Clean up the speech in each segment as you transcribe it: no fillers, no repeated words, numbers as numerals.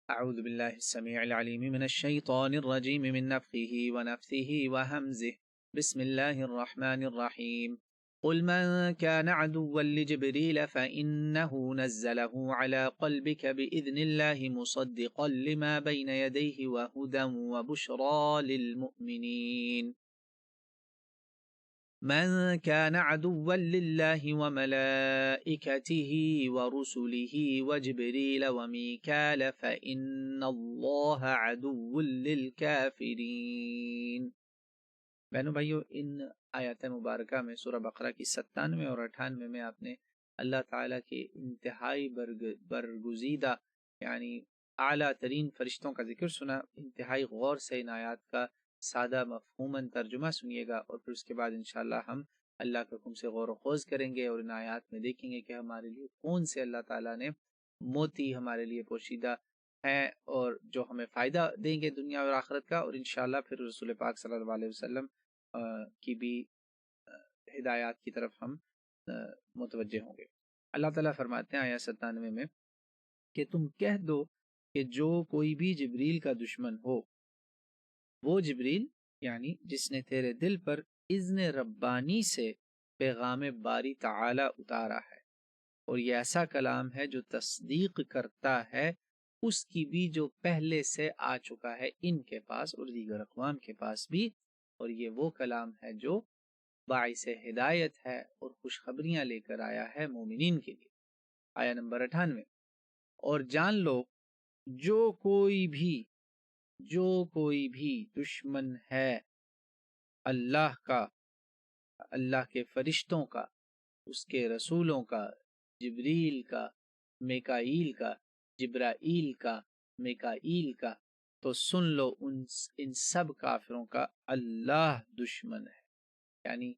أعوذ بالله السميع العليم من الشيطان الرجيم من نفخه ونفثه وهمزه. بسم الله الرحمن الرحيم. قل من كان عدوا لجبريل فإنه نزله على قلبك بإذن الله مصدقا لما بين يديه وهدى وبشرى للمؤمنين. من كان عدوا لله وملائكته ورسله وجبريل وميكال فإن الله عدو للكافرين. بہنوں بھائیو، ان آیات مبارکہ میں سورہ بقرہ کی 97 اور 98 میں آپ نے اللہ تعالیٰ کے انتہائی برگزیدہ یعنی اعلیٰ ترین فرشتوں کا ذکر سنا. انتہائی غور سے ان آیات کا سادہ مفہوماً ترجمہ سنیے گا، اور پھر اس کے بعد انشاءاللہ ہم اللہ کے حکم سے غور و خوض کریں گے اور ان آیات میں دیکھیں گے کہ ہمارے لیے کون سے اللہ تعالیٰ نے موتی ہمارے لیے پوشیدہ ہیں اور جو ہمیں فائدہ دیں گے دنیا اور آخرت کا، اور انشاءاللہ پھر رسول پاک صلی اللہ علیہ وسلم کی بھی ہدایات کی طرف ہم متوجہ ہوں گے. اللہ تعالیٰ فرماتے ہیں آیت 97 میں کہ تم کہہ دو کہ جو کوئی بھی جبریل کا دشمن ہو، وہ جبریل یعنی جس نے تیرے دل پر اذن ربانی سے پیغام باری تعالی اتارا ہے، اور یہ ایسا کلام ہے جو تصدیق کرتا ہے اس کی بھی جو پہلے سے آ چکا ہے ان کے پاس اور دیگر اقوام کے پاس بھی، اور یہ وہ کلام ہے جو باعث ہدایت ہے اور خوشخبریاں لے کر آیا ہے مومنین کے لیے. آیا نمبر 98. اور جان لو جو کوئی بھی دشمن ہے اللہ کا، اللہ کے فرشتوں کا، اس کے رسولوں کا، جبریل کا، میکائیل کا، جبرائیل کا، میکائیل کا، تو سن لو ان سب کافروں کا اللہ دشمن ہے. یعنی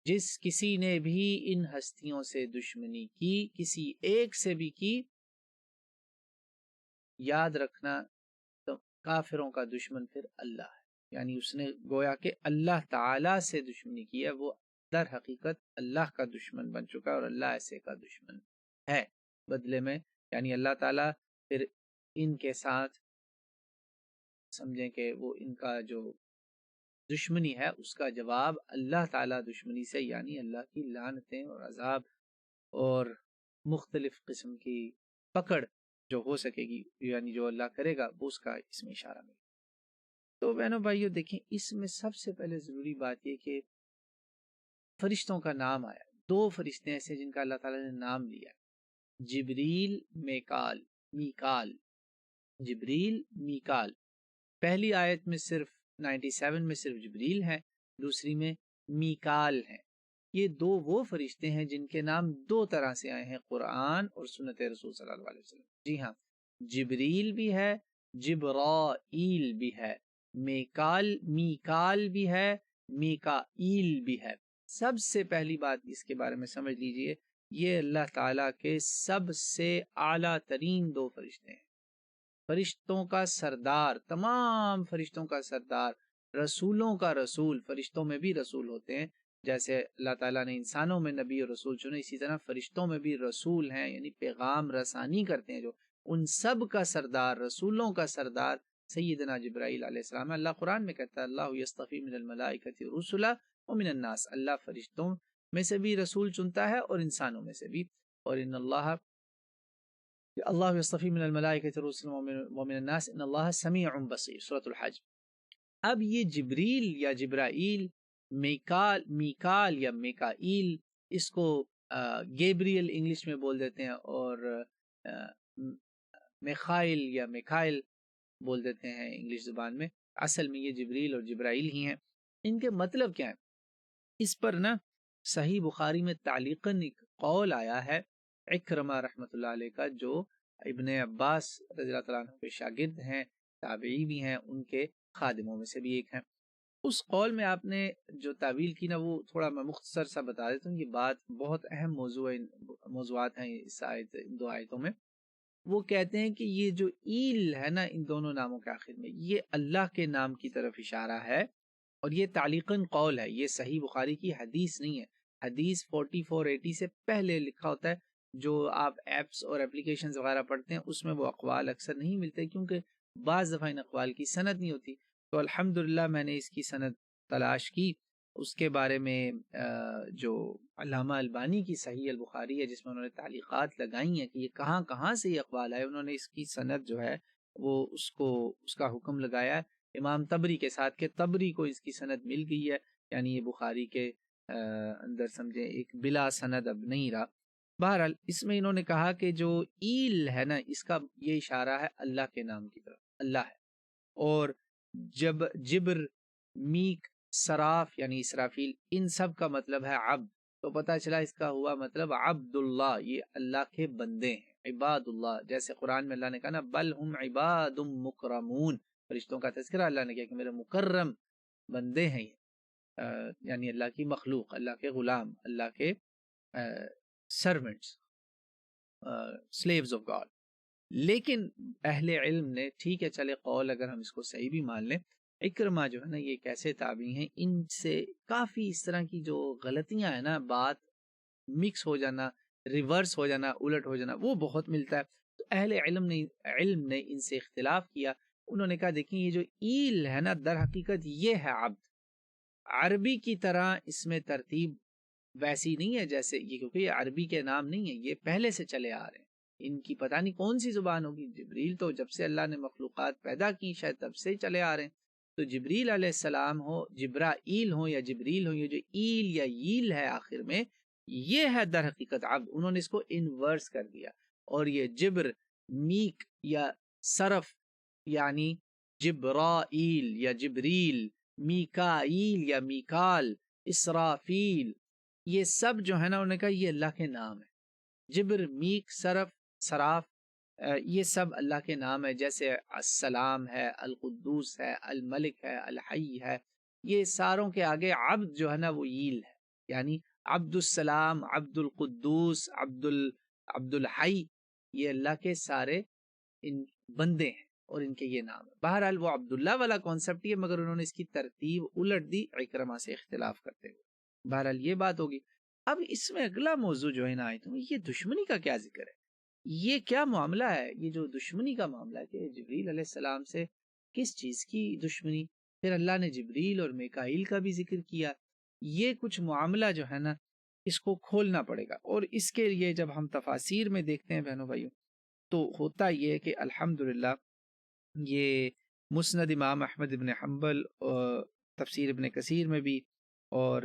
جس کسی نے بھی ان ہستیوں سے دشمنی کی، کسی ایک سے بھی کی، یاد رکھنا تو کافروں کا دشمن پھر اللہ ہے. یعنی اس نے گویا کہ اللہ تعالی سے دشمنی کی ہے، وہ در حقیقت اللہ کا دشمن بن چکا ہے اور اللہ ایسے کا دشمن ہے. بدلے میں یعنی اللہ تعالیٰ پھر ان کے ساتھ سمجھیں کہ وہ ان کا جو دشمنی ہے اس کا جواب اللہ تعالیٰ دشمنی سے یعنی اللہ کی لعنتیں اور عذاب اور مختلف قسم کی پکڑ جو ہو سکے گی یعنی جو اللہ کرے گا وہ اس کا اس میں اشارہ ملے. تو بہنوں بھائیو دیکھیں، اس میں سب سے پہلے ضروری بات یہ کہ فرشتوں کا نام آیا. 2 فرشتے ایسے جن کا اللہ تعالیٰ نے نام لیا، جبریل میکال. جبریل میکال. پہلی آیت میں صرف 97 میں صرف جبریل ہیں، دوسری میں میکال ہیں. یہ 2 وہ فرشتے ہیں جن کے نام 2 طرح سے آئے ہیں قرآن اور سنت رسول صلی اللہ علیہ وسلم. جی ہاں، جبریل بھی ہے، جبرائیل بھی ہے، میکال بھی ہے، میکائیل بھی ہے. سب سے پہلی بات اس کے بارے میں سمجھ لیجئے، یہ اللہ تعالیٰ کے سب سے اعلیٰ ترین 2 فرشتے ہیں، فرشتوں کا سردار، تمام فرشتوں کا سردار، رسولوں کا رسول. فرشتوں میں بھی رسول ہوتے ہیں، جیسے اللہ تعالیٰ نے انسانوں میں نبی اور رسول چنے، اسی طرح فرشتوں میں بھی رسول ہیں، یعنی پیغام رسانی کرتے ہیں. جو ان سب کا سردار، رسولوں کا سردار سیدنا جبرائیل علیہ السلام. اللہ قرآن میں کہتا ہے اللہ یصطفی من الملائکۃ رسلا ومن الناس، اللہ فرشتوں میں سے بھی رسول چنتا ہے اور انسانوں میں سے بھی. اور ان اللہ یصطفی من الملائکۃ رسلا ومن الناس ان اللہ سمیع بصیر، سورۃ الحج. اب یہ جبریل یا جبرائیل، میکال یا میکائیل، اس کو گیبریل انگلش میں بول دیتے ہیں، اور میخائل یا میکائل بول دیتے ہیں انگلش زبان میں. اصل میں یہ جبریل اور جبرائیل ہی ہیں. ان کے مطلب کیا ہیں؟ اس پر نا صحیح بخاری میں تعلیقاً ایک قول آیا ہے اکرمہ رحمۃ اللہ علیہ کا، جو ابن عباس رضی اللہ تعالیٰ عنہ کے شاگرد ہیں، تابعی بھی ہیں، ان کے خادموں میں سے بھی ایک ہیں. اس قول میں آپ نے جو تعویل کی نا وہ تھوڑا میں مختصر سا بتا دیتا ہوں. یہ بات بہت اہم موضوعات ہیں اس آیت، ان 2 آیتوں میں. وہ کہتے ہیں کہ یہ جو ایل ہے نا ان دونوں ناموں کے آخر میں، یہ اللہ کے نام کی طرف اشارہ ہے، اور یہ تعلیقاً قول ہے، یہ صحیح بخاری کی حدیث نہیں ہے. حدیث 4480 سے پہلے لکھا ہوتا ہے جو آپ ایپس اور اپلیکیشنز وغیرہ پڑھتے ہیں اس میں وہ اقوال اکثر نہیں ملتے، کیونکہ بعض دفعہ ان اقوال کی سند نہیں ہوتی. تو الحمدللہ میں نے اس کی سند تلاش کی. اس کے بارے میں جو علامہ البانی کی صحیح البخاری ہے جس میں انہوں نے تعلیقات لگائی ہیں کہ یہ کہاں کہاں سے یہ اقوال ہے، انہوں نے اس کی سند جو ہے وہ اس کا حکم لگایا ہے امام طبری کے ساتھ کہ طبری کو اس کی سند مل گئی ہے، یعنی یہ بخاری کے اندر سمجھے ایک بلا سند اب نہیں رہا. بہرحال اس میں انہوں نے کہا کہ جو ایل ہے نا اس کا یہ اشارہ ہے اللہ کے نام کی طرف، اللہ ہے. اور جبر، میک، سراف یعنی اسرافیل، ان سب کا مطلب ہے عبد. تو پتہ چلا اس کا ہوا مطلب عبد اللہ، یہ اللہ کے بندے ہیں، عباد اللہ. جیسے قرآن میں اللہ نے کہا نا بل ہم عباد مکرمون، فرشتوں کا تذکرہ اللہ نے کیا کہ میرے مکرم بندے ہیں یہ، یعنی اللہ کی مخلوق، اللہ کے غلام، اللہ کے سرونٹس، سلیوز آف گاڈ. لیکن اہل علم نے، ٹھیک ہے چلے قول اگر ہم اس کو صحیح بھی مان لیں، اکرمہ جو ہے نا یہ کیسے تابعی ہیں، ان سے کافی اس طرح کی جو غلطیاں ہیں نا، بات مکس ہو جانا، ریورس ہو جانا، الٹ ہو جانا، وہ بہت ملتا ہے. تو اہل علم نے ان سے اختلاف کیا. انہوں نے کہا دیکھیں یہ جو ایل ہے نا در حقیقت یہ ہے عبد. عربی کی طرح اس میں ترتیب ویسی نہیں ہے جیسے یہ، کیونکہ یہ عربی کے نام نہیں ہیں، یہ پہلے سے چلے آ رہے ہیں. ان کی پتہ نہیں کون سی زبان ہوگی. جبریل تو جب سے اللہ نے مخلوقات پیدا کی شاید تب سے چلے آ رہے ہیں. تو جبریل علیہ السلام ہو، جبرائیل ہو یا جبریل ہو، یہ جو ایل یا ییل ہے آخر میں، یہ ہے در حقیقت عبد. انہوں نے اس کو انورس کر دیا. اور یہ جبر، میک یا صرف یعنی جبرائیل یا جبریل، میکائیل یا میکال، اسرافیل، یہ سب جو ہے نا انہوں نے کہا یہ اللہ کے نام ہے. جبر، میک، صرف، صراف، یہ سب اللہ کے نام ہے. جیسے السلام ہے، القدوس ہے، الملک ہے، الحی ہے. یہ ساروں کے آگے عبد جو ہے نا وہ ییل ہے، یعنی عبد السلام، عبد القدوس، عبد الحی، یہ اللہ کے سارے ان بندے ہیں اور ان کے یہ نام ہے. بہرحال وہ عبداللہ والا کانسیپٹ ہی ہے، مگر انہوں نے اس کی ترتیب الٹ دی اکرمہ سے اختلاف کرتے ہوئے. بہرحال یہ بات ہوگی. اب اس میں اگلا موضوع جو ہے نا آیت میں، یہ دشمنی کا کیا ذکر ہے؟ یہ کیا معاملہ ہے؟ یہ جو دشمنی کا معاملہ ہے کہ جبریل علیہ السلام سے کس چیز کی دشمنی؟ پھر اللہ نے جبریل اور میکائیل کا بھی ذکر کیا. یہ کچھ معاملہ جو ہے نا اس کو کھولنا پڑے گا. اور اس کے لیے جب ہم تفاسیر میں دیکھتے ہیں بہنوں بھائیوں، تو ہوتا یہ کہ الحمدللہ یہ مسند امام احمد ابن حنبل اور تفسیر ابن کثیر میں بھی اور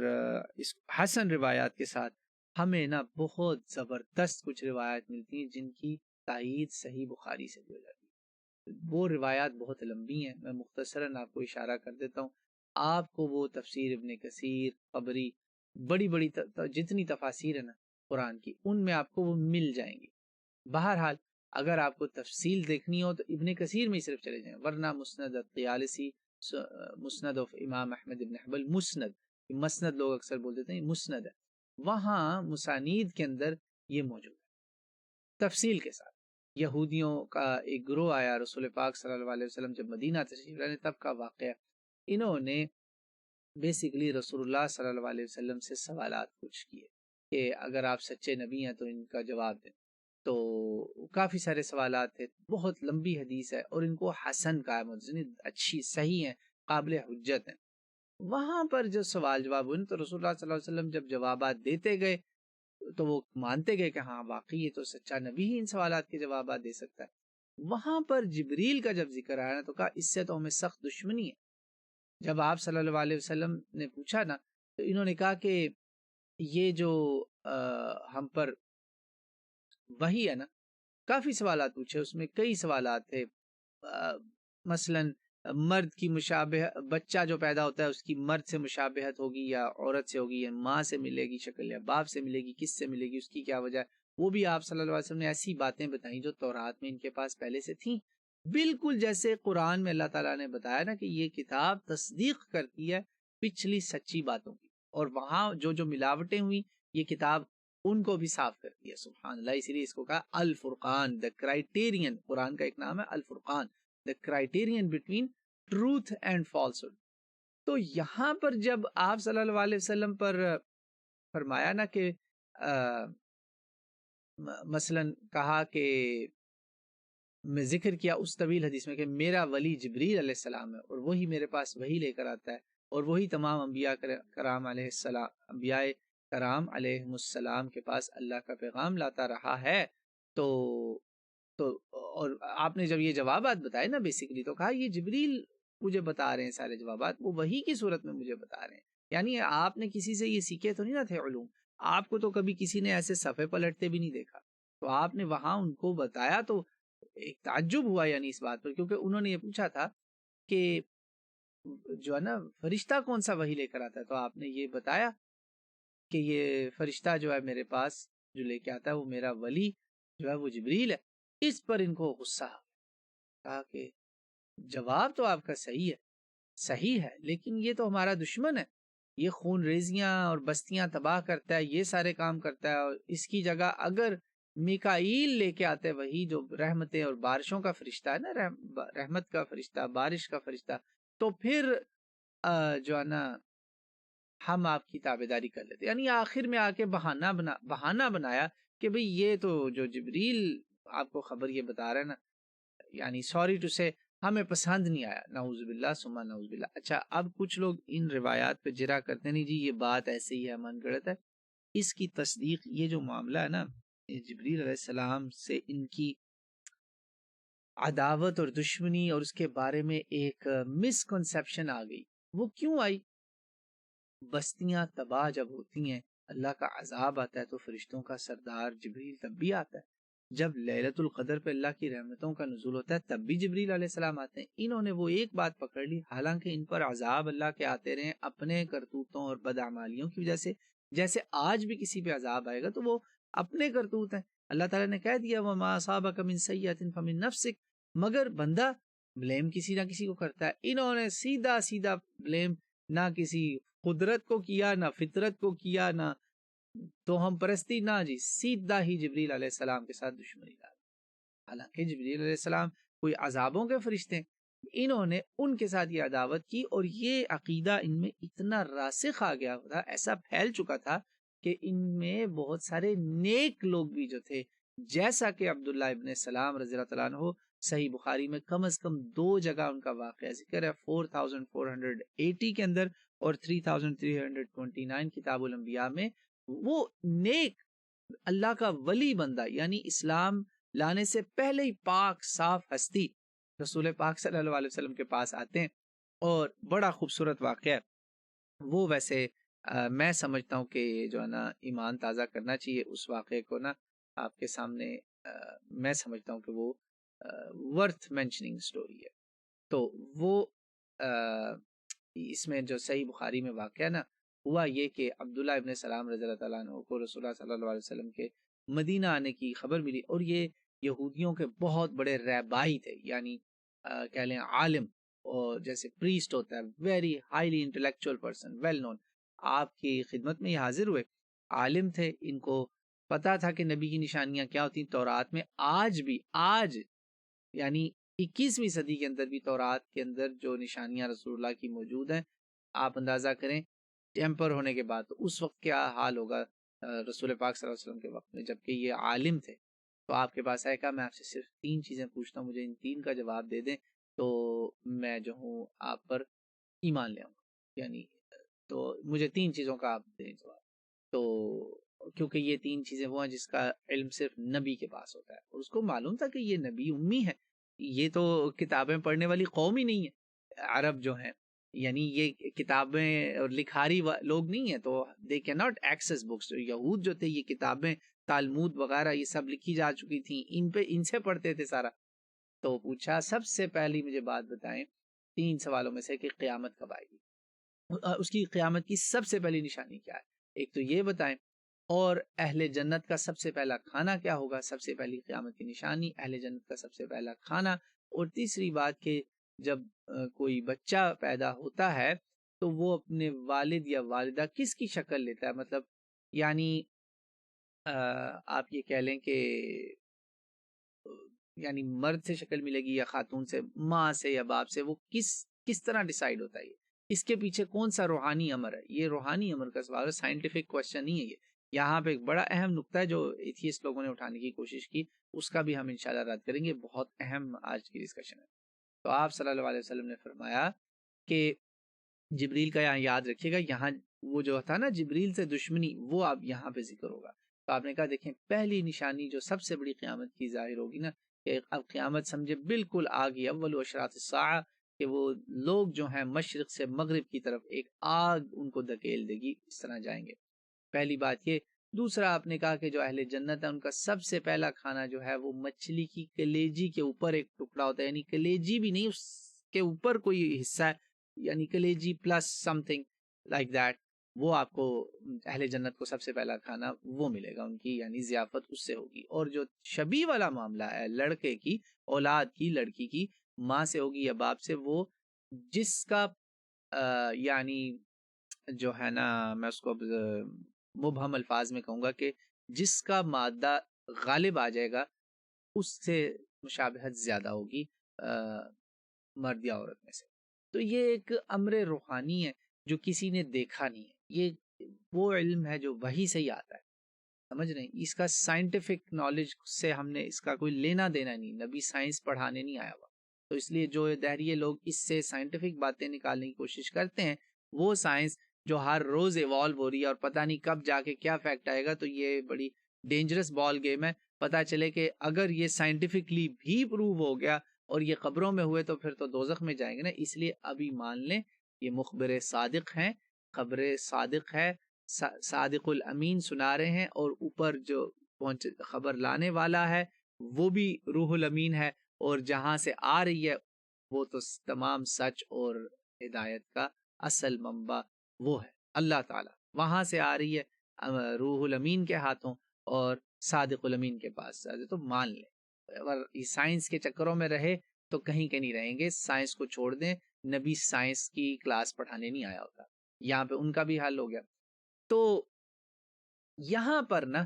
اس حسن روایات کے ساتھ ہمیں نا بہت زبردست کچھ روایات ملتی ہیں جن کی تائید صحیح بخاری سے بھی ہو جاتی ہے. وہ روایات بہت لمبی ہیں، میں مختصراً آپ کو اشارہ کر دیتا ہوں. آپ کو وہ تفسیر ابن کثیر، قبری، بڑی بڑی جتنی تفاسیر ہیں نا قرآن کی، ان میں آپ کو وہ مل جائیں گی. بہرحال اگر آپ کو تفصیل دیکھنی ہو تو ابن کثیر میں ہی صرف چلے جائیں، ورنہ مسند الطیالسی، مسند آف امام احمد ابن حنبل، مسند لوگ اکثر بول دیتے ہیں مسند ہے، وہاں مسانید کے اندر یہ موجود ہے تفصیل کے ساتھ. یہودیوں کا ایک گروہ آیا رسول پاک صلی اللہ علیہ وسلم جب مدینہ تشریف لائے تب کا واقعہ. انہوں نے بیسیکلی رسول اللہ صلی اللہ علیہ وسلم سے سوالات پوچھ کیے کہ اگر آپ سچے نبی ہیں تو ان کا جواب دیں. تو کافی سارے سوالات تھے، بہت لمبی حدیث ہے اور ان کو حسن کہا ہے، اچھی، صحیح ہیں، قابل حجت ہیں. وہاں پر جو سوال جواب ہوئے تو رسول اللہ صلی اللہ علیہ وسلم جب جوابات دیتے گئے تو وہ مانتے گئے کہ ہاں واقعی یہ تو سچا نبی ہی ان سوالات کے جوابات دے سکتا ہے. وہاں پر جبریل کا جب ذکر آیا نا تو کہا اس سے تو ہمیں سخت دشمنی ہے. جب آپ صلی اللہ علیہ وسلم نے پوچھا نا تو انہوں نے کہا کہ یہ جو ہم پر وہی ہے نا، کافی سوالات پوچھے، اس میں کئی سوالات تھے. مثلا مرد کی مشابہ، بچہ جو پیدا ہوتا ہے اس کی مرد سے مشابہت ہوگی یا عورت سے ہوگی، یا ماں سے ملے گی شکل یا باپ سے ملے گی، کس سے ملے گی، اس کی کیا وجہ ہے. وہ بھی آپ صلی اللہ علیہ وسلم نے ایسی باتیں بتائیں جو تورات میں ان کے پاس پہلے سے تھیں، بالکل جیسے قرآن میں اللہ تعالیٰ نے بتایا نا کہ یہ کتاب تصدیق کرتی ہے پچھلی سچی باتوں کی، اور وہاں جو جو ملاوٹیں ہوئی یہ کتاب ان کو بھی صاف کرتی ہے. سبحان اللہ. اسی لیے اس کو کہا الفرقان، دا کرائٹیرین. قرآن کا ایک نام ہے Al-Furqan, the criterion between truth and falsehood. تو یہاں پر جب آپ صلی اللہ علیہ وسلم پر فرمایا نا کہ مثلاً کہا کہ میں ذکر کیا اس طویل حدیث میں کہ میرا ولی جبریل علیہ السلام ہے اور وہی میرے پاس وہی لے کر آتا ہے اور وہی تمام انبیاء کرام علیہ السلام انبیاء کرام علیہ السلام کے پاس اللہ کا پیغام لاتا رہا ہے. تو اور آپ نے جب یہ جوابات بتائے نا بیسیکلی تو کہا یہ جبریل مجھے بتا رہے ہیں سارے جوابات، وہ وہی کی صورت میں مجھے بتا رہے ہیں. یعنی آپ نے کسی سے یہ سیکھے تو نہیں نہ تھے علوم، آپ کو تو کبھی کسی نے ایسے صفحے پلٹتے بھی نہیں دیکھا، تو آپ نے وہاں ان کو بتایا تو ایک تعجب ہوا یعنی اس بات پر، کیونکہ انہوں نے یہ پوچھا تھا کہ جو ہے نا فرشتہ کون سا وحی لے کر آتا ہے، تو آپ نے یہ بتایا کہ یہ فرشتہ جو ہے میرے پاس جو لے کے آتا ہے وہ میرا ولی جو ہے وہ جبریل ہے. اس پر ان کو غصہ کہا کہ جواب تو آپ کا صحیح ہے لیکن یہ تو ہمارا دشمن ہے، یہ خون ریزیاں اور بستیاں تباہ کرتا ہے، یہ سارے کام کرتا ہے، اور اس کی جگہ اگر میکائیل لے کے آتے وہی جو رحمتیں اور بارشوں کا فرشتہ ہے نا، رحمت کا فرشتہ، بارش کا فرشتہ، تو پھر جو ہے نا ہم آپ کی تابعداری کر لیتے. یعنی آخر میں آ کے بہانہ بنایا کہ بھئی یہ تو جو جبریل آپ کو خبر یہ بتا رہا ہے نا، یعنی سوری ٹو سے ہمیں پسند نہیں آیا، نعوذ باللہ ثم نعوذ باللہ. اچھا اب کچھ لوگ ان روایات پہ جرا کرتے نہیں جی یہ بات ایسے ہی ہے، من گڑت ہے. اس کی تصدیق یہ جو معاملہ ہے نا جبریل علیہ السلام سے ان کی عداوت اور دشمنی اور اس کے بارے میں ایک مسکنسیپشن آ گئی. وہ کیوں آئی؟ بستیاں تباہ جب ہوتی ہیں، اللہ کا عذاب آتا ہے تو فرشتوں کا سردار جبریل تب بھی آتا ہے. جب لیلۃ القدر پہ اللہ کی رحمتوں کا نزول ہوتا ہے تب بھی جبریل علیہ السلام آتے ہیں. انہوں نے وہ ایک بات پکڑ لی، حالانکہ ان پر عذاب اللہ کے آتے رہے اپنے کرتوتوں اور بدعمالیوں کی وجہ سے، جیسے آج بھی کسی پہ عذاب آئے گا تو وہ اپنے کرتوت ہیں. اللہ تعالیٰ نے کہہ دیا وَمَا أَصَابَكَ مِن سَيِّئَةٍ فَمِن نَفْسِكَ، مگر بندہ بلیم کسی نہ کسی کو کرتا ہے. انہوں نے سیدھا بلیم نہ کسی قدرت کو کیا، نہ فطرت کو کیا، نہ تو ہم پرستی، نہ جی سیدھا ہی جبریل علیہ السلام کے ساتھ دشمنی ڈال. حالانکہ جبریل علیہ السلام کوئی عذابوں کے فرشتے ہیں، انہوں نے ان کے ساتھ یہ عداوت کی اور یہ عقیدہ ان میں اتنا راسخ آ گیا تھا، ایسا پھیل چکا تھا کہ ان میں بہت سارے نیک لوگ بھی جو تھے، جیسا کہ عبداللہ ابن سلام رضی اللہ تعالیٰ عنہ، صحیح بخاری میں کم از کم 2 جگہ ان کا واقعہ ذکر ہے، 4480 کے اندر اور 3329 کتاب الانبیاء میں. وہ نیک اللہ کا ولی بندہ یعنی اسلام لانے سے پہلے ہی پاک صاف ہستی رسول پاک صلی اللہ علیہ وسلم کے پاس آتے ہیں، اور بڑا خوبصورت واقعہ ہے وہ. ویسے میں سمجھتا ہوں کہ جو ہے نا ایمان تازہ کرنا چاہیے اس واقعے کو نا آپ کے سامنے. میں سمجھتا ہوں کہ وہ ورتھ مینشننگ سٹوری ہے. تو وہ اس میں جو صحیح بخاری میں واقعہ نا ہوا یہ کہ عبداللہ ابن سلام رضی اللہ تعالیٰ عنہ کو رسول اللہ صلی اللہ علیہ وسلم کے مدینہ آنے کی خبر ملی، اور یہ یہودیوں کے بہت بڑے رہبائی تھے، یعنی کہہ لیں عالم، اور جیسے پریسٹ ہوتا ہے، very highly intellectual person, well known. آپ کی خدمت میں یہ حاضر ہوئے، عالم تھے، ان کو پتا تھا کہ نبی کی نشانیاں کیا ہوتی ہیں تورات میں. آج یعنی 21ویں صدی کے اندر بھی تورات کے اندر جو نشانیاں رسول اللہ کی موجود ہیں، آپ اندازہ کریں ٹیمپر ہونے کے بعد تو اس وقت کیا حال ہوگا رسول پاک صلی اللہ علیہ وسلم کے وقت میں، جبکہ یہ عالم تھے. تو آپ کے پاس آئے کہا میں آپ سے صرف 3 چیزیں پوچھتا ہوں، مجھے ان 3 کا جواب دے دیں تو میں جو ہوں آپ پر ایمان لے آؤں گا. یعنی تو مجھے 3 چیزوں کا آپ دیں جواب. تو کیونکہ یہ 3 چیزیں وہ ہیں جس کا علم صرف نبی کے پاس ہوتا ہے، اور اس کو معلوم تھا کہ یہ نبی امی ہے، یہ تو کتابیں پڑھنے والی قوم ہی نہیں ہے عرب جو ہیں، یعنی یہ کتابیں اور لکھاری لوگ نہیں ہیں، تو دے کی ناٹ ایکسس بکس. یہود جو تھے یہ کتابیں تالمود وغیرہ یہ سب لکھی جا چکی تھیں، ان سے پڑھتے تھے سارا. تو پوچھا سب سے پہلی مجھے بات بتائیں 3 سوالوں میں سے کہ قیامت کب آئے گی، اس کی قیامت کی سب سے پہلی نشانی کیا ہے، ایک تو یہ بتائیں، اور اہل جنت کا سب سے پہلا کھانا کیا ہوگا، سب سے پہلی قیامت کی نشانی اہل جنت کا سب سے پہلا کھانا. اور تیسری بات کہ جب کوئی بچہ پیدا ہوتا ہے تو وہ اپنے والد یا والدہ کس کی شکل لیتا ہے، مطلب یعنی آپ یہ کہہ لیں کہ یعنی مرد سے شکل ملے گی یا خاتون سے، ماں سے یا باپ سے، وہ کس طرح ڈیسائیڈ ہوتا ہے، اس کے پیچھے کون سا روحانی امر ہے. یہ روحانی امر کا سوال ہے، سائنٹیفک کوشچن نہیں ہے. یہاں پہ ایک بڑا اہم نقطہ ہے جو ایتھیسٹ لوگوں نے اٹھانے کی کوشش کی، اس کا بھی ہم انشاءاللہ رد کریں گے، بہت اہم آج کی ڈسکشن ہے۔ تو آپ صلی اللہ علیہ وسلم نے فرمایا کہ جبریل کا یہاں یاد رکھیے گا، یہاں وہ جو تھا نا جبریل سے دشمنی، وہ اب یہاں پہ ذکر ہوگا۔ تو آپ نے کہا دیکھیں پہلی نشانی جو سب سے بڑی قیامت کی ظاہر ہوگی نا، کہ اب قیامت سمجھے بالکل آ گئی، اول اشراط الساعہ، کہ وہ لوگ جو ہیں مشرق سے مغرب کی طرف ایک آگ ان کو دھکیل دے گی، اس طرح جائیں گے۔ پہلی بات یہ۔ دوسرا آپ نے کہا کہ جو اہل جنت ہے ان کا سب سے پہلا کھانا جو ہے وہ مچھلی کی کلیجی کے اوپر ایک ٹکڑا ہوتا ہے، یعنی کلیجی بھی نہیں، اس کے اوپر کوئی حصہ ہے، یعنی کلیجی plus something like that, وہ آپ کو اہل جنت کو سب سے پہلا کھانا وہ ملے گا، ان کی یعنی ضیافت اس سے ہوگی۔ اور جو شبیہ والا معاملہ ہے، لڑکے کی اولاد کی، لڑکی کی ماں سے ہوگی یا باپ سے، وہ جس کا یعنی جو ہے نا، میں اس کو مبہم الفاظ میں کہوں گا کہ جس کا مادہ غالب آ جائے گا اس سے مشابہت زیادہ ہوگی مرد یا عورت میں سے۔ تو یہ ایک امر روحانی ہے جو کسی نے دیکھا نہیں ہے، یہ وہ علم ہے جو وحی سے ہی آتا ہے، سمجھ رہے ہیں؟ اس کا سائنٹیفک نالج سے ہم نے اس کا کوئی لینا دینا نہیں، نبی سائنس پڑھانے نہیں آیا ہوا۔ تو اس لیے جو دہریے لوگ اس سے سائنٹیفک باتیں نکالنے کی کوشش کرتے ہیں، وہ سائنس جو ہر روز ایوالو ہو رہی ہے اور پتہ نہیں کب جا کے کیا فیکٹ آئے گا، تو یہ بڑی ڈینجرس بال گیم ہے۔ پتہ چلے کہ اگر یہ سائنٹیفکلی بھی پروو ہو گیا اور یہ قبروں میں ہوئے تو پھر تو دوزخ میں جائیں گے نا۔ اس لیے ابھی مان لیں یہ مخبر صادق ہیں، خبر صادق ہے، صادق الامین سنا رہے ہیں، اور اوپر جو خبر لانے والا ہے وہ بھی روح الامین ہے، اور جہاں سے آ رہی ہے وہ تو تمام سچ اور ہدایت کا اصل منبع وہ ہے اللہ تعالیٰ، وہاں سے آ رہی ہے روح الامین کے ہاتھوں اور صادق الامین کے پاس۔ تو مان لیں، اگر سائنس کے چکروں میں رہے تو کہیں کہ نہیں رہیں گے، سائنس کو چھوڑ دیں، نبی سائنس کی کلاس پڑھانے نہیں آیا ہوتا، یہاں پہ ان کا بھی حل ہو گیا۔ تو یہاں پر نا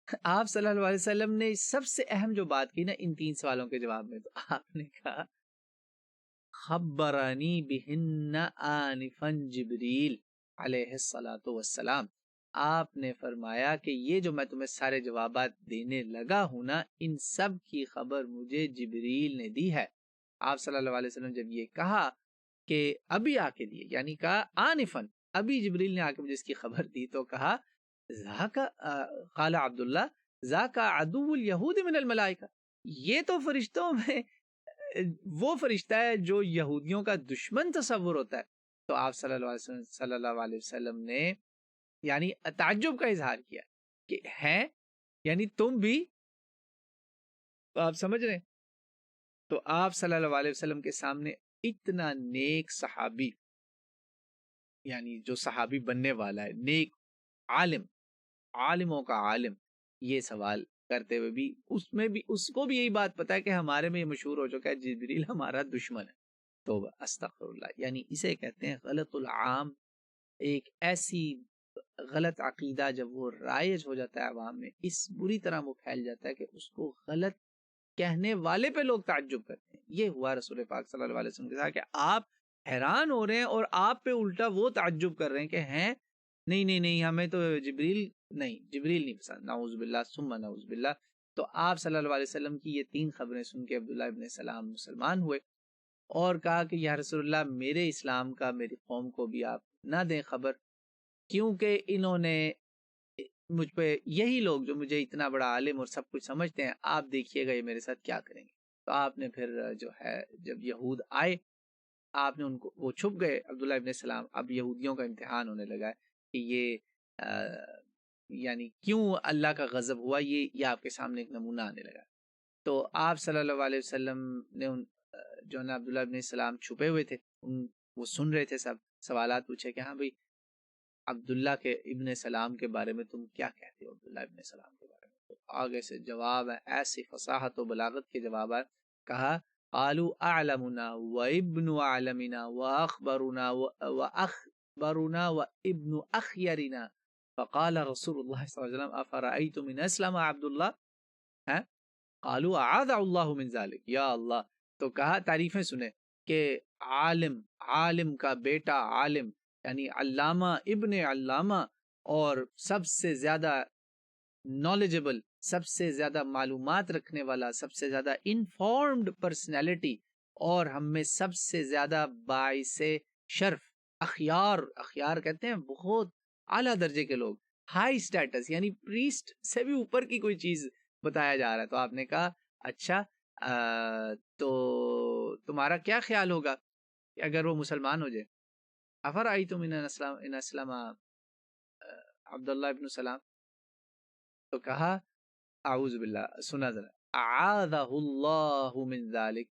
آپ صلی اللہ علیہ وسلم نے سب سے اہم جو بات کی نا ان 3 سوالوں کے جواب میں، تو آپ نے کہا خبرانی بہن آنفا جبریل علیہ الصلاۃ والسلام، آپ نے فرمایا کہ یہ جو میں تمہیں سارے جوابات دینے لگا ہوں نا، ان سب کی خبر مجھے جبریل نے دی ہے۔ آپ صلی اللہ علیہ وسلم جب یہ کہا کہ ابھی آ کے دیے، یعنی کہا آنفن، ابھی جبریل نے آ کے مجھے اس کی خبر دی، تو کہا قال عبداللہ ذاک عدو الیہود من الملائکہ، یہ تو فرشتوں میں وہ فرشتہ ہے جو یہودیوں کا دشمن تصور ہوتا ہے۔ تو آپ صلی اللہ علیہ وسلم نے یعنی تعجب کا اظہار کیا کہ ہیں، یعنی تم بھی، تو آپ سمجھ رہے ہیں۔ تو آپ صلی اللہ علیہ وسلم کے سامنے اتنا نیک صحابی، یعنی جو صحابی بننے والا ہے، نیک عالم، عالموں کا عالم، یہ سوال کرتے ہوئے بھی اس کو بھی یہی بات پتا ہے کہ ہمارے میں یہ مشہور ہو چکا ہے جبریل ہمارا دشمن ہے۔ تو استغفر اللہ، یعنی اسے کہتے ہیں غلط العام، ایک ایسی غلط عقیدہ جب وہ رائج ہو جاتا ہے عوام میں، اس بری طرح وہ پھیل جاتا ہے کہ اس کو غلط کہنے والے پہ لوگ تعجب کرتے ہیں۔ یہ ہوا رسول پاک صلی اللہ علیہ وسلم کے ساتھ کہ آپ حیران ہو رہے ہیں اور آپ پہ الٹا وہ تعجب کر رہے ہیں کہ ہیں نہیں نہیں نہیں، ہمیں تو جبریل نہیں پسند، نعوذ باللہ ثم نعوذ باللہ۔ تو آپ صلی اللہ علیہ وسلم کی یہ 3 خبریں سن کے عبداللہ ابن سلام مسلمان ہوئے اور کہا کہ یا رسول اللہ میرے اسلام کا میری قوم کو بھی آپ نہ دیں خبر، کیونکہ انہوں نے مجھ پہ، یہی لوگ جو مجھے اتنا بڑا عالم اور سب کچھ سمجھتے ہیں، آپ دیکھیے گا یہ میرے ساتھ کیا کریں گے۔ تو آپ نے پھر جو ہے جب یہود آئے، آپ نے ان کو، وہ چھپ گئے عبداللہ ابن سلام، اب یہودیوں کا امتحان ہونے لگا ہے کہ یہ یعنی کیوں اللہ کا غضب ہوا، یہ آپ کے سامنے ایک نمونہ آنے لگا۔ تو آپ صلی اللہ علیہ وسلم نے ان جو نا عبداللہ ابن سلام چھپے ہوئے تھے، وہ سن رہے تھے، سب سوالات پوچھے کہ ہاں بھائی عبداللہ کے ابن سلام کے بارے میں تم کیا کہتے ہو، عبداللہ ابن سلام کے بارے میں؟ تو آگے سے جواب ہے، ایسی فصاحت و بلاغت کے جواب ہے، کہا قالوا اعلمنا وابن اعلمنا واخبرنا واخبرنا وابن اخيرنا فقال رسول الله صلی اللہ علیہ وسلم افرأيتم من اسلم عبد الله قالوا اعاذ الله من ذلك، یا اللہ۔ تو کہا تعریفیں سنیں کہ عالم کا بیٹا عالم، یعنی علامہ ابن علامہ اور سب سے زیادہ نالجبل، سب سے زیادہ معلومات رکھنے والا، سب سے زیادہ انفارمڈ پرسنالٹی، اور ہم میں سب سے زیادہ باعث شرف، اخیار، اخیار کہتے ہیں بہت اعلیٰ درجے کے لوگ، ہائی سٹیٹس، یعنی پریسٹ سے بھی اوپر کی کوئی چیز بتایا جا رہا ہے. تو آپ نے کہا اچھا تو تمہارا کیا خیال ہوگا کہ اگر وہ مسلمان ہو جائے؟ افرأیتم ان اسلم عبداللہ ابن سلام. تو کہا اعوذ باللہ، سنا ذرا، اعاذہ اللہ من ذالک،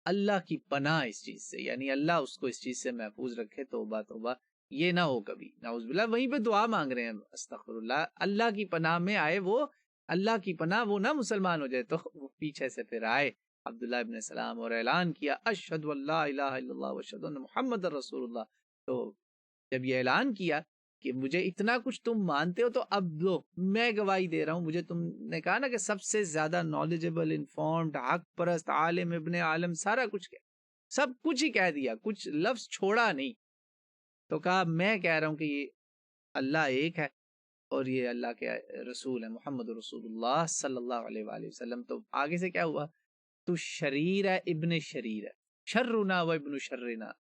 اللہ کی پناہ اس چیز سے، یعنی اللہ اس کو اس چیز سے محفوظ رکھے، توبہ توبہ، یہ نہ ہو کبھی، نعوذ باللہ. وہیں پہ دعا مانگ رہے ہیں، استغفر اللہ، اللہ کی پناہ میں آئے وہ، اللہ کی پناہ وہ نہ مسلمان ہو جائے. تو وہ پیچھے سے پھر آئے عبداللہ ابن سلام اور اعلان کیا اشہد ان لا الہ الا اللہ واشہد ان محمد رسول اللہ. تو جب یہ اعلان کیا کہ مجھے اتنا کچھ تم مانتے ہو تو اب دو، میں گواہی دے رہا ہوں، مجھے تم نے کہا نا کہ سب سے زیادہ نالجبل، انفارمڈ، حق پرست، عالم، ابن عالم، سارا کچھ سب کچھ ہی کہہ دیا، کچھ لفظ چھوڑا نہیں. تو کہا میں کہہ رہا ہوں کہ یہ اللہ ایک ہے اور یہ اللہ کے رسول ہے، محمد رسول اللہ صلی اللہ علیہ وآلہ وسلم. تو آگے سے کیا ہوا؟ تو شریر ہے، ابن شریر ہے، شرنا و ابن شرنا،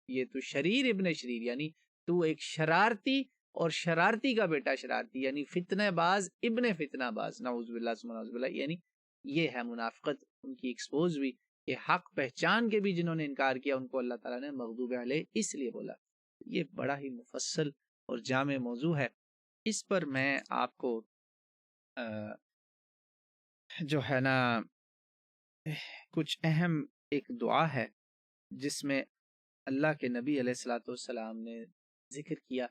یہ تو شریر ابن شریر، یعنی تو ایک شرارتی اور شرارتی کا بیٹا شرارتی، یعنی فتنہ باز ابن فتنہ باز، نعوذ باللہ ثم نعوذ باللہ. یعنی یہ ہے منافقت ان کی ایکسپوز ہوئی کہ حق پہچان کے بھی جنہوں نے انکار کیا ان کو اللہ تعالیٰ نے مغضوب علیہ اس لیے بولا. یہ بڑا ہی مفصل اور جامع موضوع ہے. اس پر میں آپ کو جو ہے نا کچھ اہم ایک دعا ہے جس میں اللہ کے نبی علیہ الصلوۃ والسلام نے ذکر کیا،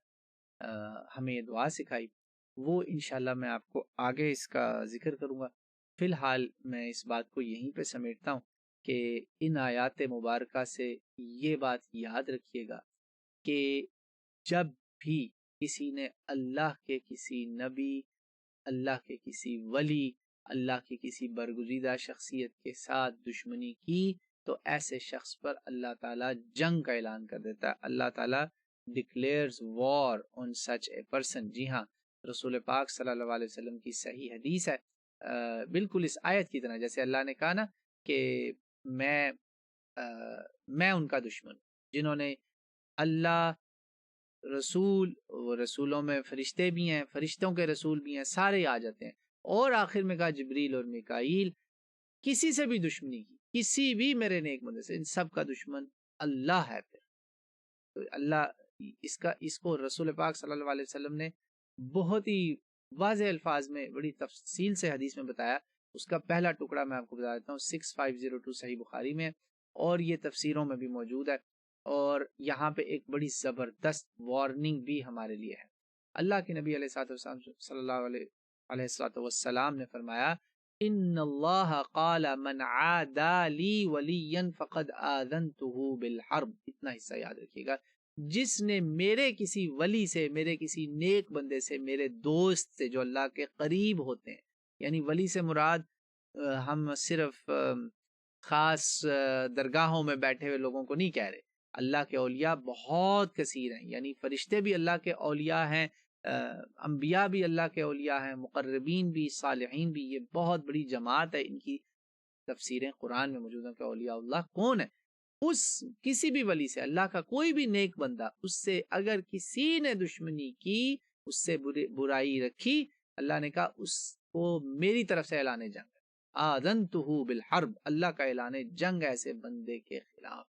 ہمیں یہ دعا سکھائی، وہ انشاءاللہ میں آپ کو آگے اس کا ذکر کروں گا. فی الحال میں اس بات کو یہیں پہ سمیٹتا ہوں کہ ان آیات مبارکہ سے یہ بات یاد رکھیے گا کہ جب بھی کسی نے اللہ کے کسی نبی، اللہ کے کسی ولی، اللہ کی کسی برگزیدہ شخصیت کے ساتھ دشمنی کی تو ایسے شخص پر اللہ تعالیٰ جنگ کا اعلان کر دیتا ہے. اللہ تعالیٰ declares war on such a person. جی ہاں، رسول پاک صلی اللہ علیہ وسلم کی صحیح حدیث ہے، بالکل اس آیت کی طرح، جیسے اللہ نے کہا نا کہ میں ان کا دشمن، جنہوں نے اللہ، رسول، وہ رسولوں میں فرشتے بھی ہیں، فرشتوں کے رسول بھی ہیں، سارے آ جاتے ہیں. اور آخر میں کہا جبریل اور میکائیل، کسی سے بھی دشمنی کی، کسی بھی میرے نیک بندے سے، ان سب کا دشمن اللہ ہے. پھر تو اللہ اس کو رسول پاک صلی اللہ علیہ وسلم نے بہت ہی واضح الفاظ میں بڑی تفصیل سے حدیث میں بتایا. اس کا پہلا ٹکڑا میں آپ کو بتا دیتا ہوں، 6502 صحیح بخاری میں، اور یہ تفسیروں میں بھی موجود ہے. اور یہاں پہ ایک بڑی زبردست وارننگ بھی ہمارے لیے ہے. اللہ کے نبی علیہ السلام صلی اللہ علیہ وسلم نے فرمایا ان اللہ قال من عادى لي وليا فقد آذنته بالحرب. اتنا حصہ یاد رکھیے گا، جس نے میرے کسی ولی سے، میرے کسی نیک بندے سے، میرے دوست سے جو اللہ کے قریب ہوتے ہیں، یعنی ولی سے مراد ہم صرف خاص درگاہوں میں بیٹھے ہوئے لوگوں کو نہیں کہہ رہے، اللہ کے اولیاء بہت کثیر ہیں، یعنی فرشتے بھی اللہ کے اولیاء ہیں، انبیاء بھی اللہ کے اولیاء ہیں، مقربین بھی، صالحین بھی. یہ بہت بڑی جماعت ہے، ان کی تفسیریں قرآن میں موجود ہیں کہ اولیاء اللہ کون ہے. اس کسی بھی ولی سے، اللہ کا کوئی بھی نیک بندہ، اس سے اگر کسی نے دشمنی کی، اس سے برائی رکھی، اللہ نے کہا اس کو میری طرف سے اعلان جنگ، آذنتہ بالحرب، اللہ کا اعلان جنگ ایسے بندے کے خلاف.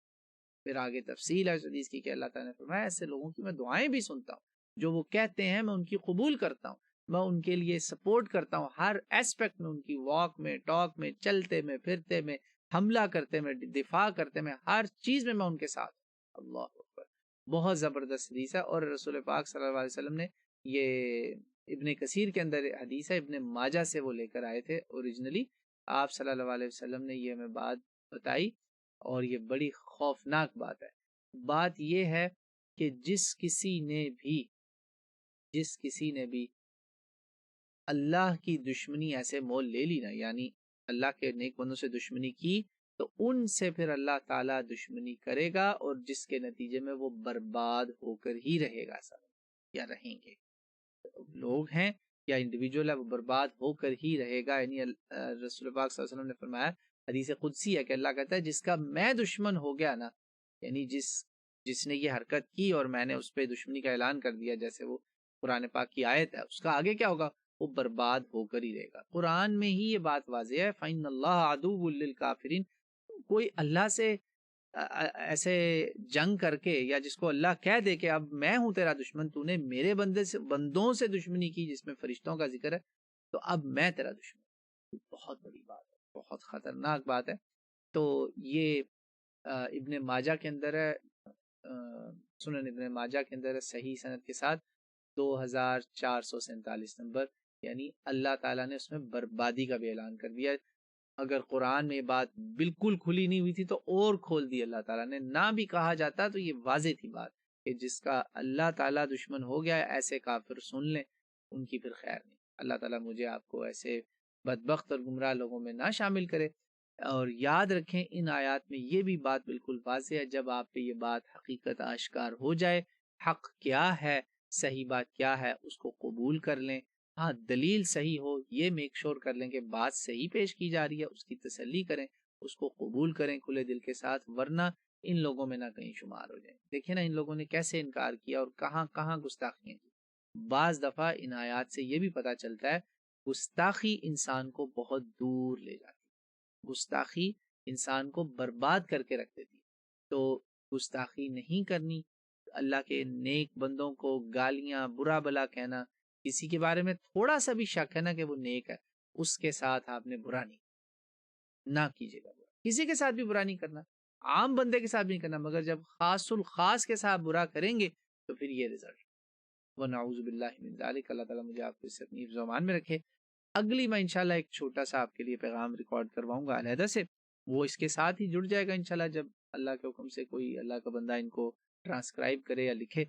پھر آگے تفصیل ہے اس حدیث کی کہ اللہ تعالیٰ نے فرمایا ایسے لوگوں کی میں دعائیں بھی سنتا ہوں، جو وہ کہتے ہیں میں ان کی قبول کرتا ہوں، میں ان کے لیے سپورٹ کرتا ہوں ہر ایسپیکٹ میں، ان کی واک میں، ٹاک میں، چلتے میں، پھرتے میں، حملہ کرتے میں، دفاع کرتے میں، ہر چیز میں ان کے ساتھ. اللہ اکبر، بہت زبردست حدیث ہے. اور رسول پاک صلی اللہ علیہ وسلم نے یہ ابن کثیر کے اندر حدیث ہے، ابن ماجہ سے وہ لے کر آئے تھے اوریجنلی. آپ صلی اللہ علیہ وسلم نے یہ ہمیں بات بتائی اور یہ بڑی خوفناک بات ہے. بات یہ ہے کہ جس کسی نے بھی اللہ کی دشمنی ایسے مول لے لی نا، یعنی اللہ کے نیک بندوں سے دشمنی کی، تو ان سے پھر اللہ تعالیٰ دشمنی کرے گا، اور جس کے نتیجے میں وہ برباد ہو کر ہی رہے گا، یا رہیں گے. لوگ ہیں یا انڈیویجول ہے وہ برباد ہو کر ہی رہے گا. یعنی رسول پاک صلی اللہ علیہ وسلم نے فرمایا، حدیث قدسی ہے کہ اللہ کہتا ہے جس کا میں دشمن ہو گیا نا، یعنی جس نے یہ حرکت کی اور میں نے اس پہ دشمنی کا اعلان کر دیا، جیسے وہ قرآن پاک کی آیت ہے، اس کا آگے کیا ہوگا؟ وہ برباد ہو کر ہی رہے گا. قرآن میں ہی یہ بات واضح ہے، فَإِنَّ اللَّهَ عَدُوٌّ لِّلْكَافِرِينَ. کوئی اللہ سے ایسے جنگ کر کے، یا جس کو اللہ کہہ دے کہ اب میں ہوں تیرا دشمن، تو نے میرے بندوں سے دشمنی کی جس میں فرشتوں کا ذکر ہے، تو اب میں تیرا دشمن. بہت بڑی بات ہے، بہت خطرناک بات ہے. تو یہ ابن ماجہ کے اندر ہے، سنن ابن ماجہ کے اندر ہے صحیح سند کے ساتھ 2447 نمبر. یعنی اللہ تعالیٰ نے اس میں بربادی کا بھی اعلان کر دیا. اگر قرآن میں یہ بات بالکل کھلی نہیں ہوئی تھی تو اور کھول دی اللہ تعالیٰ نے. نہ بھی کہا جاتا تو یہ واضح تھی بات کہ جس کا اللہ تعالیٰ دشمن ہو گیا، ایسے کافر سن لیں، ان کی پھر خیر نہیں. اللہ تعالیٰ مجھے آپ کو ایسے بدبخت اور گمراہ لوگوں میں نہ شامل کرے. اور یاد رکھیں ان آیات میں یہ بھی بات بالکل واضح ہے، جب آپ پہ یہ بات حقیقت آشکار ہو جائے، حق کیا ہے، صحیح بات کیا ہے، اس کو قبول کر لیں. ہاں دلیل صحیح ہو یہ میک شور کر لیں کہ بات صحیح پیش کی جا رہی ہے، اس کی تسلی کریں، اس کو قبول کریں کھلے دل کے ساتھ، ورنہ ان لوگوں میں نہ کہیں شمار ہو جائیں. دیکھیں نا ان لوگوں نے کیسے انکار کیا اور کہاں کہاں گستاخیاں کی. بعض دفعہ ان آیات سے یہ بھی پتہ چلتا ہے گستاخی انسان کو بہت دور لے جاتی، گستاخی انسان کو برباد کر کے رکھ دیتی. تو گستاخی نہیں کرنی، اللہ کے نیک بندوں کو گالیاں برا بلا کہنا، کسی کے بارے میں تھوڑا سا بھی شک ہے نا کہ وہ نیک ہے، اس کے ساتھ آپ نے برا نہیں، نہ کیجیے گا برا. کسی کے ساتھ بھی برا نہیں کرنا، عام بندے کے ساتھ بھی نہیں کرنا، مگر جب خاص الخاص کے ساتھ برا کریں گے تو پھر یہ رزلٹ. وَنَعُوذُ بِاللَّهِ مِن ذَلِكَ. اللہ تعالیٰ مجھے آپ کو اس سے اپنی حفظ و امان میں رکھے. اگلی میں انشاءاللہ ایک چھوٹا سا آپ کے لیے پیغام ریکارڈ کرواؤں گا علیحدہ سے، وہ اس کے ساتھ ہی جڑ جائے گا انشاءاللہ جب اللہ کے حکم سے کوئی اللہ کا بندہ ان کو ٹرانسکرائب کرے یا لکھے.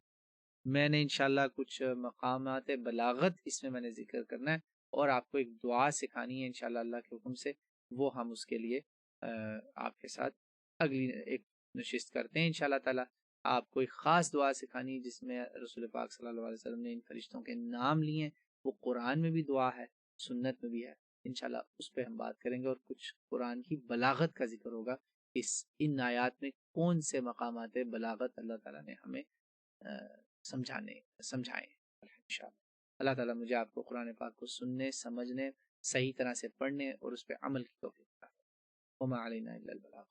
میں نے انشاءاللہ کچھ مقامات بلاغت اس میں نے ذکر کرنا ہے، اور آپ کو ایک دعا سکھانی ہے انشاءاللہ اللہ کے حکم سے. وہ ہم اس کے لیے آپ کے ساتھ اگلی ایک نشست کرتے ہیں انشاءاللہ تعالی. آپ کو ایک خاص دعا سکھانی ہے جس میں رسول پاک صلی اللہ علیہ وسلم نے ان فرشتوں کے نام لیے ہیں. وہ قرآن میں بھی دعا ہے، سنت میں بھی ہے. انشاءاللہ اس پہ ہم بات کریں گے، اور کچھ قرآن کی بلاغت کا ذکر ہوگا، ان آیات میں کون سے مقامات بلاغت اللہ تعالیٰ نے ہمیں سمجھائیں. انشاءاللہ اللہ تعالیٰ مجھے آپ کو قرآن پاک کو سننے، سمجھنے، صحیح طرح سے پڑھنے اور اس پہ عمل کی توفیق عطا فرمائے. وما علینا الا البلاغ.